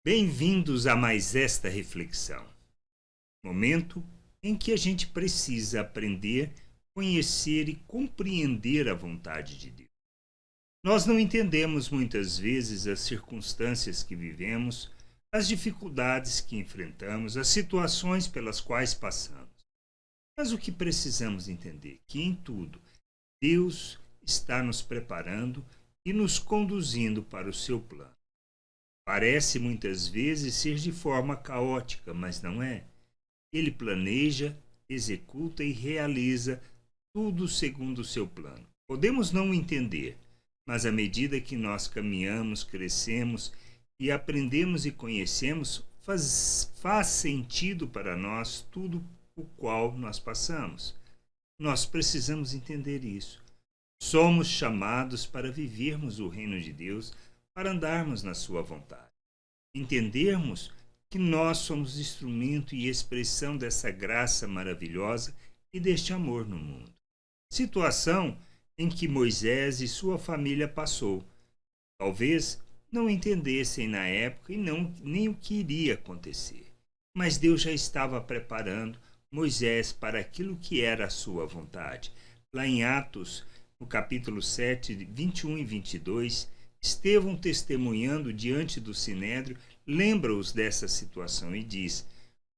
Bem-vindos a mais esta reflexão, momento em que a gente precisa aprender, conhecer e compreender a vontade de Deus. Nós não entendemos muitas vezes as circunstâncias que vivemos, as dificuldades que enfrentamos, as situações pelas quais passamos. Mas o que precisamos entender? Que em tudo, Deus está nos preparando e nos conduzindo para o seu plano. Parece muitas vezes ser de forma caótica, mas não é. Ele planeja, executa e realiza tudo segundo o seu plano. Podemos não entender, mas à medida que nós caminhamos, crescemos e aprendemos e conhecemos, faz sentido para nós tudo o qual nós passamos. Nós precisamos entender isso. Somos chamados para vivermos o reino de Deus, para andarmos na sua vontade. Entendermos que nós somos instrumento e expressão dessa graça maravilhosa e deste amor no mundo. Situação em que Moisés e sua família passou. Talvez não entendessem na época e nem o que iria acontecer. Mas Deus já estava preparando Moisés para aquilo que era a sua vontade. Lá em Atos, no capítulo 7, 21 e 22, Estevão, testemunhando diante do Sinédrio, lembra-os dessa situação e diz: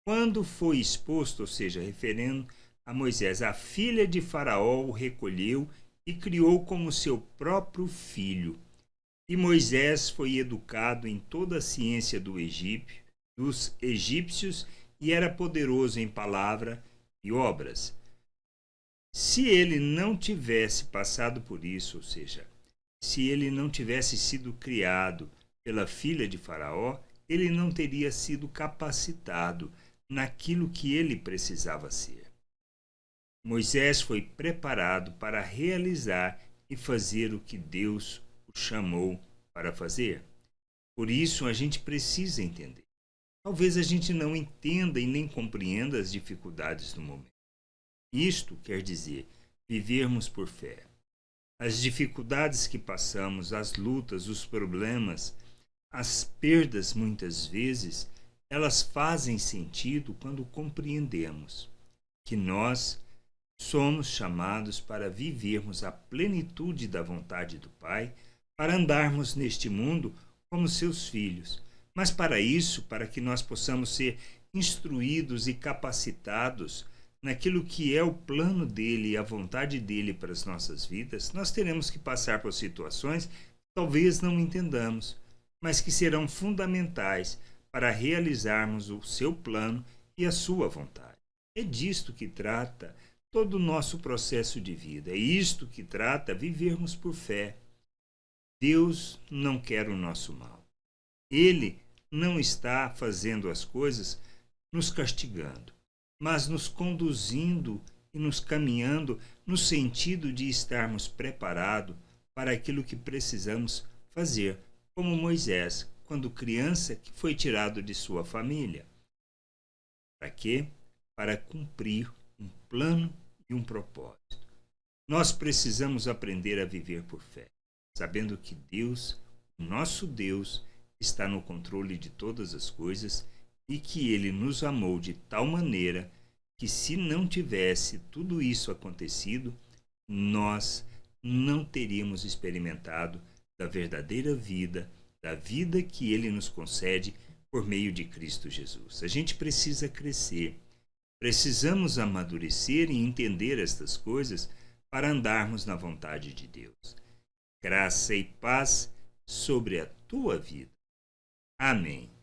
quando foi exposto, ou seja, referendo a Moisés, a filha de Faraó o recolheu e criou como seu próprio filho. E Moisés foi educado em toda a ciência dos egípcios e era poderoso em palavra e obras. Se ele não tivesse passado por isso, ou seja, se ele não tivesse sido criado pela filha de Faraó, ele não teria sido capacitado naquilo que ele precisava ser. Moisés foi preparado para realizar e fazer o que Deus o chamou para fazer. Por isso, a gente precisa entender. Talvez a gente não entenda e nem compreenda as dificuldades do momento. Isto quer dizer vivermos por fé. As dificuldades que passamos, as lutas, os problemas, as perdas muitas vezes, elas fazem sentido quando compreendemos que nós somos chamados para vivermos a plenitude da vontade do Pai, para andarmos neste mundo como seus filhos. Mas para isso, para que nós possamos ser instruídos e capacitados naquilo que é o plano dele e a vontade dele para as nossas vidas, nós teremos que passar por situações que talvez não entendamos, mas que serão fundamentais para realizarmos o seu plano e a sua vontade. É disto que trata todo o nosso processo de vida. É isto que trata vivermos por fé. Deus não quer o nosso mal. Ele não está fazendo as coisas nos castigando, mas nos conduzindo e nos caminhando no sentido de estarmos preparados para aquilo que precisamos fazer, como Moisés, quando criança, que foi tirado de sua família. Para quê? Para cumprir um plano e um propósito. Nós precisamos aprender a viver por fé, sabendo que Deus, o nosso Deus, está no controle de todas as coisas e que Ele nos amou de tal maneira que, se não tivesse tudo isso acontecido, nós não teríamos experimentado da verdadeira vida, da vida que Ele nos concede por meio de Cristo Jesus. A gente precisa crescer, precisamos amadurecer e entender estas coisas para andarmos na vontade de Deus. Graça e paz sobre a tua vida. Amém.